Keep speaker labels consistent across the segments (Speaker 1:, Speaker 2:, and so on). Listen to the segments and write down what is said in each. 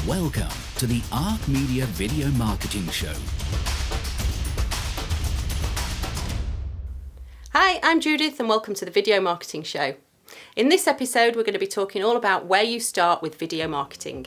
Speaker 1: Welcome to the ARC Media Video Marketing Show.
Speaker 2: Hi, I'm Judith and welcome to the Video Marketing Show. In this episode, we're going to be talking all about where you start with video marketing.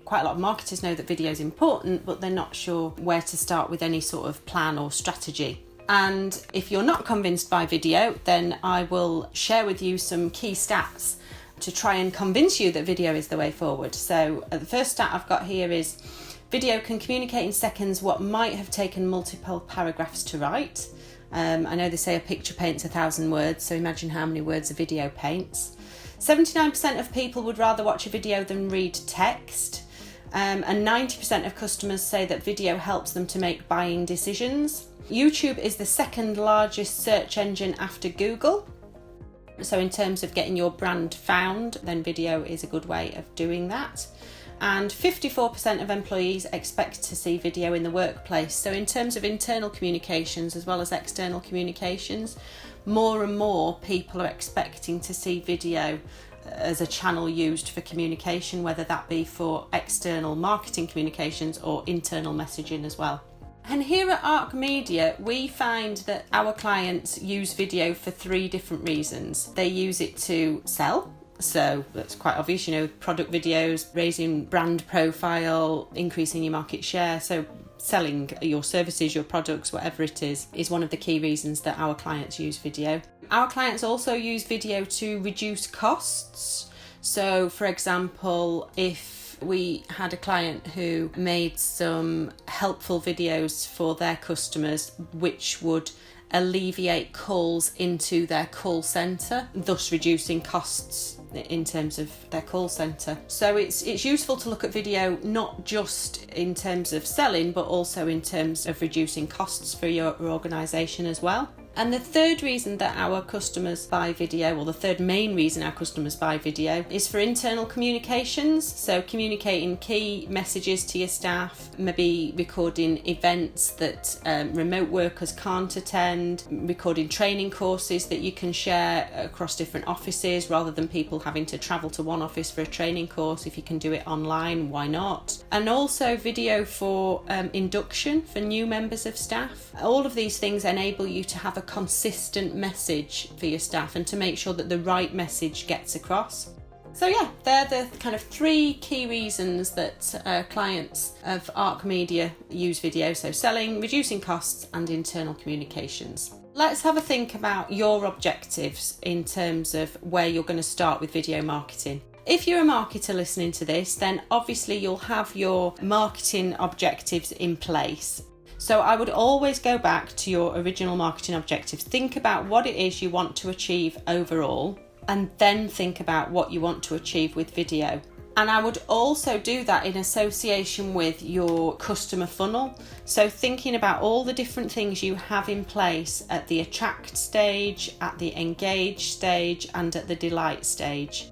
Speaker 2: Quite a lot of marketers know that video is important, but they're not sure where to start with any sort of plan or strategy. And if you're not convinced by video, then I will share with you some key stats to try and convince you that video is the way forward. So the first stat I've got here is video can communicate in seconds what might have taken multiple paragraphs to write. I know they say a picture paints 1,000 words, so imagine how many words a video paints. 79% of people would rather watch a video than read text. And 90% of customers say that video helps them to make buying decisions. YouTube is the second largest search engine after Google. So in terms of getting your brand found, then video is a good way of doing that. And 54% of employees expect to see video in the workplace. So in terms of internal communications as well as external communications, more and more people are expecting to see video as a channel used for communication, whether that be for external marketing communications or internal messaging as well. And here at ARC Media, we find that our clients use video for three different reasons. They use it to sell. So that's quite obvious, product videos, raising brand profile, increasing your market share. So selling your services, your products, whatever it is one of the key reasons that our clients use video. Our clients also use video to reduce costs. So for example, if we had a client who made some helpful videos for their customers which would alleviate calls into their call centre, thus reducing costs in terms of their call centre. So it's useful to look at video not just in terms of selling, but also in terms of reducing costs for your organisation as well. And the third reason that our customers buy video, or the third main reason our customers buy video, is for internal communications. So communicating key messages to your staff, maybe recording events that remote workers can't attend, recording training courses that you can share across different offices rather than people having to travel to one office for a training course. If you can do it online, why not? And also video for induction for new members of staff. All of these things enable you to have a consistent message for your staff and to make sure that the right message gets across. So yeah, they're the kind of three key reasons that clients of ARC Media use video. So selling, reducing costs and internal communications. Let's have a think about your objectives in terms of where you're going to start with video marketing. If you're a marketer listening to this, then obviously you'll have your marketing objectives in place. So I would always go back to your original marketing objectives. Think about what it is you want to achieve overall, and then think about what you want to achieve with video. And I would also do that in association with your customer funnel. So thinking about all the different things you have in place at the attract stage, at the engage stage, and at the delight stage.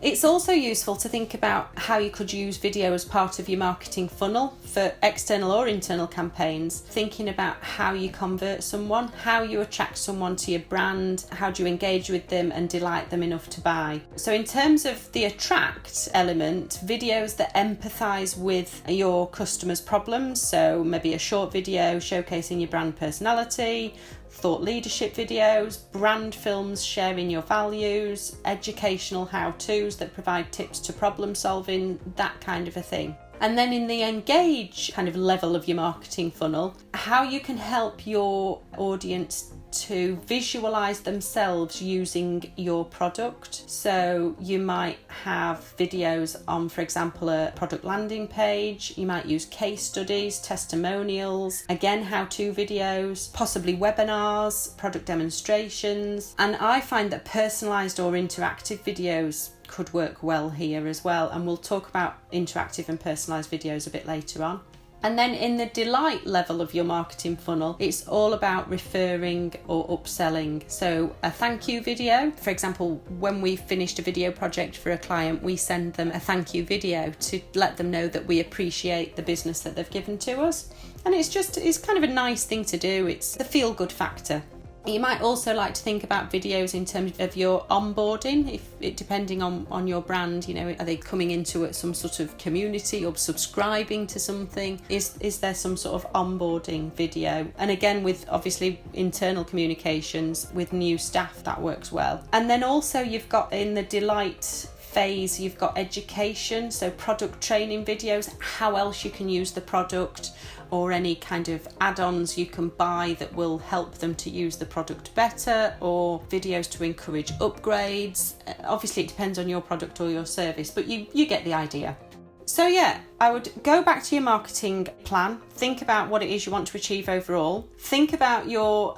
Speaker 2: It's also useful to think about how you could use video as part of your marketing funnel for external or internal campaigns, thinking about how you convert someone, how you attract someone to your brand, how do you engage with them and delight them enough to buy. So in terms of the attract element, videos that empathise with your customers' problems, so maybe a short video showcasing your brand personality, thought leadership videos, brand films sharing your values, educational how-tos that provide tips to problem solving, that kind of a thing. And then in the engage kind of level of your marketing funnel, how you can help your audience to visualize themselves using your product. So you might have videos on, for example, a product landing page. You might use case studies, testimonials, again, how-to videos, possibly webinars, product demonstrations. And I find that personalized or interactive videos could work well here as well. And we'll talk about interactive and personalized videos a bit later on. And then in the delight level of your marketing funnel, it's all about referring or upselling. So a thank you video, for example, when we've finished a video project for a client, we send them a thank you video to let them know that we appreciate the business that they've given to us. And it's kind of a nice thing to do. It's the feel good factor. You might also like to think about videos in terms of your onboarding, if it depending on your brand, are they coming into it some sort of community or subscribing to something? Is there some sort of onboarding video? And again, with obviously internal communications with new staff, that works well. And then also you've got in the delight phase, you've got education, so product training videos, how else you can use the product, or any kind of add-ons you can buy that will help them to use the product better, or videos to encourage upgrades. Obviously it depends on your product or your service, but you get the idea. So yeah, I would go back to your marketing plan, think about what it is you want to achieve overall, think about your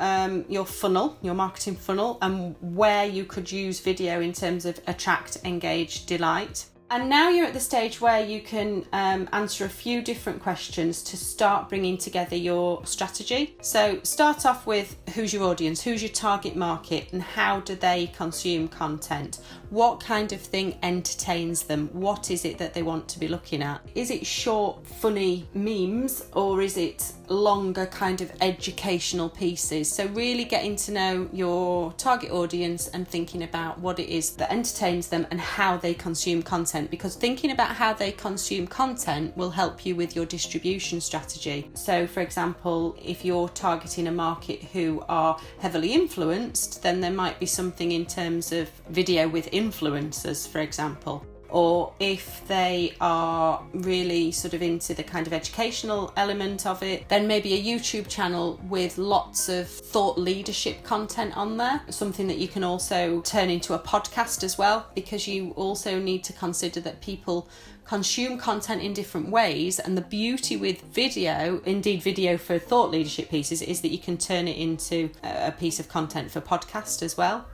Speaker 2: funnel, your marketing funnel, and where you could use video in terms of attract, engage, delight. And now you're at the stage where you can answer a few different questions to start bringing together your strategy. So start off with who's your audience, who's your target market, and how do they consume content? What kind of thing entertains them? What is it that they want to be looking at? Is it short, funny memes, or is it longer kind of educational pieces? So really getting to know your target audience and thinking about what it is that entertains them and how they consume content, because thinking about how they consume content will help you with your distribution strategy. So for example, if you're targeting a market who are heavily influenced, then there might be something in terms of video with influencers, for example. Or if they are really sort of into the kind of educational element of it, then maybe a YouTube channel with lots of thought leadership content on there, something that you can also turn into a podcast as well, because you also need to consider that people consume content in different ways, and the beauty with video, indeed video for thought leadership pieces, is that you can turn it into a piece of content for podcast as well.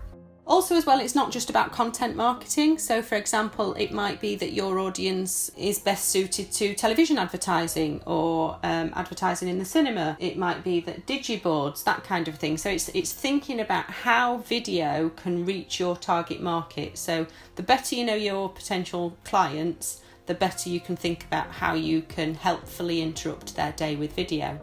Speaker 2: Also as well, it's not just about content marketing. So for example, it might be that your audience is best suited to television advertising or advertising in the cinema. It might be that digiboards, that kind of thing. So it's thinking about how video can reach your target market. So the better you know your potential clients, the better you can think about how you can helpfully interrupt their day with video.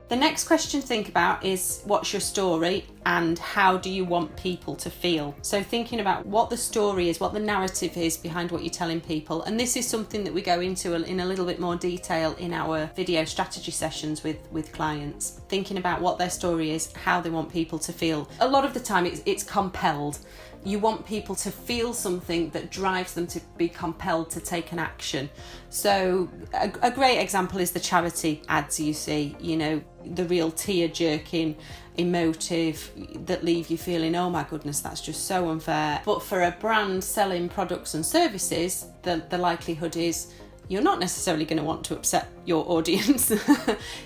Speaker 2: The next question to think about is, what's your story and how do you want people to feel? So thinking about what the story is, what the narrative is behind what you're telling people. And this is something that we go into in a little bit more detail in our video strategy sessions with clients. Thinking about what their story is, how they want people to feel. A lot of the time it's compelled. You want people to feel something that drives them to be compelled to take an action. So a great example is the charity ads you see, the real tear-jerking, emotive, that leave you feeling, oh my goodness, that's just so unfair. But for a brand selling products and services, the likelihood is you're not necessarily going to want to upset your audience.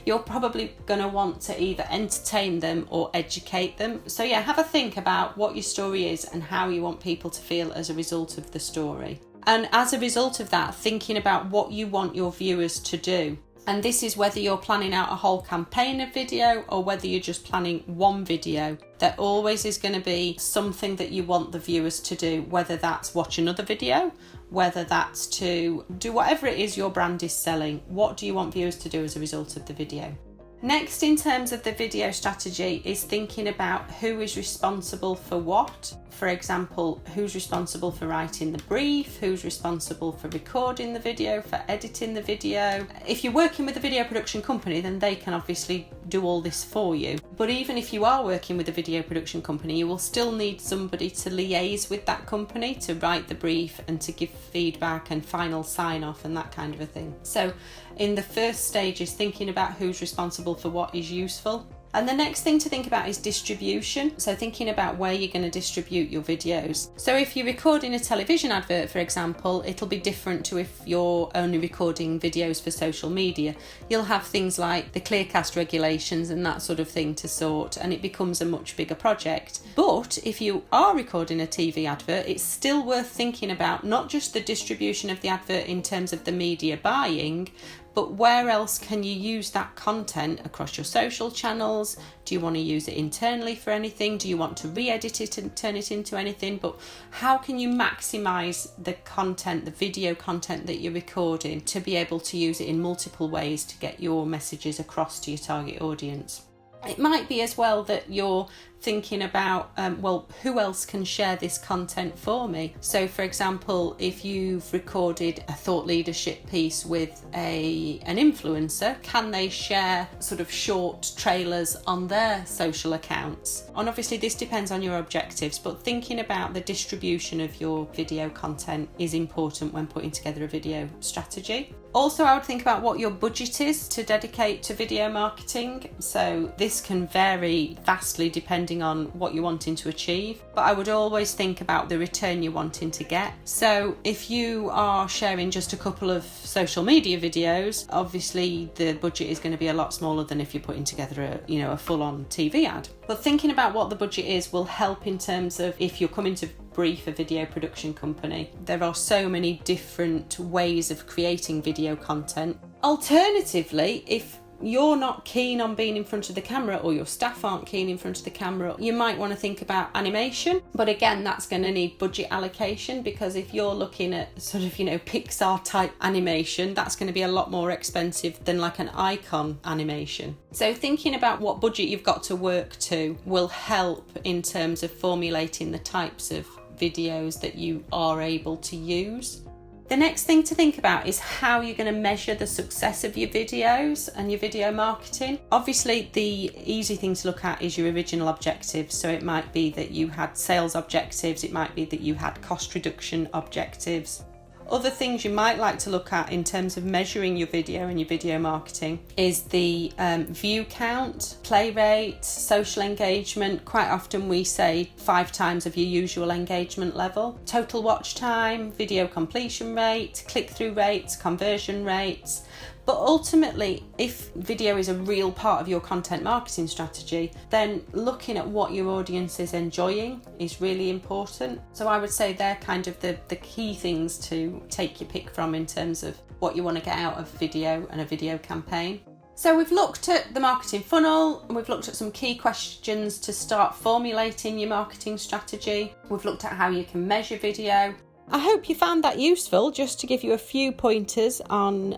Speaker 2: You're probably going to want to either entertain them or educate them. So yeah, have a think about what your story is and how you want people to feel as a result of the story. And as a result of that, thinking about what you want your viewers to do. And this is whether you're planning out a whole campaign of video or whether you're just planning one video. There always is going to be something that you want the viewers to do, whether that's watch another video, whether that's to do whatever it is your brand is selling. What do you want viewers to do as a result of the video? Next, in terms of the video strategy, is thinking about who is responsible for what. For example, who's responsible for writing the brief, who's responsible for recording the video, for editing the video. If you're working with a video production company, then they can obviously do all this for you. But even if you are working with a video production company, you will still need somebody to liaise with that company, to write the brief and to give feedback and final sign off and that kind of a thing. So in the first stage is thinking about who's responsible for what is useful. And the next thing to think about is distribution. So thinking about where you're going to distribute your videos. So if you're recording a television advert, for example, it'll be different to if you're only recording videos for social media. You'll have things like the Clearcast regulations and that sort of thing to sort, and it becomes a much bigger project. But if you are recording a TV advert, it's still worth thinking about not just the distribution of the advert in terms of the media buying, but where else can you use that content across your social channels? Do you want to use it internally for anything? Do you want to re-edit it and turn it into anything? But how can you maximise the content, the video content that you're recording, to be able to use it in multiple ways to get your messages across to your target audience? It might be as well that you're thinking about, well, who else can share this content for me? So for example, if you've recorded a thought leadership piece with an influencer, can they share sort of short trailers on their social accounts? And obviously this depends on your objectives, but thinking about the distribution of your video content is important when putting together a video strategy. Also, I would think about what your budget is to dedicate to video marketing. So this can vary vastly depending on what you're wanting to achieve, but I would always think about the return you're wanting to get. So if you are sharing just a couple of social media videos, obviously the budget is going to be a lot smaller than if you're putting together a full-on TV ad. But thinking about what the budget is will help in terms of if you're coming to brief a video production company. There are so many different ways of creating video content. Alternatively, if you're not keen on being in front of the camera, or your staff aren't keen in front of the camera, you might want to think about animation. But again, that's going to need budget allocation, because if you're looking at sort of, Pixar type animation, that's going to be a lot more expensive than like an icon animation. So thinking about what budget you've got to work to will help in terms of formulating the types of videos that you are able to use. The next thing to think about is how you're going to measure the success of your videos and your video marketing. Obviously, the easy thing to look at is your original objectives. So it might be that you had sales objectives, it might be that you had cost reduction objectives. Other things you might like to look at in terms of measuring your video and your video marketing is the view count, play rate, social engagement. Quite often we say 5 times of your usual engagement level. Total watch time, video completion rate, click-through rates, conversion rates. But ultimately, if video is a real part of your content marketing strategy, then looking at what your audience is enjoying is really important. So I would say they're kind of the key things to take your pick from in terms of what you want to get out of video and a video campaign. So we've looked at the marketing funnel, and we've looked at some key questions to start formulating your marketing strategy. We've looked at how you can measure video. I hope you found that useful, just to give you a few pointers on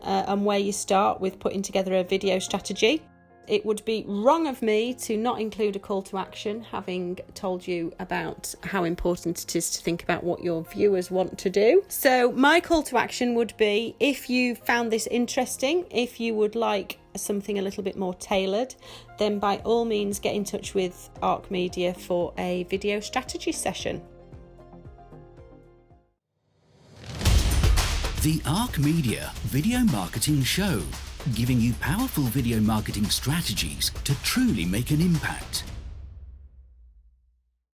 Speaker 2: where you start with putting together a video strategy. It would be wrong of me to not include a call to action, having told you about how important it is to think about what your viewers want to do. So my call to action would be, if you found this interesting, if you would like something a little bit more tailored, then by all means get in touch with Arc Media for a video strategy session.
Speaker 1: The Arc Media Video Marketing Show, giving you powerful video marketing strategies to truly make an impact.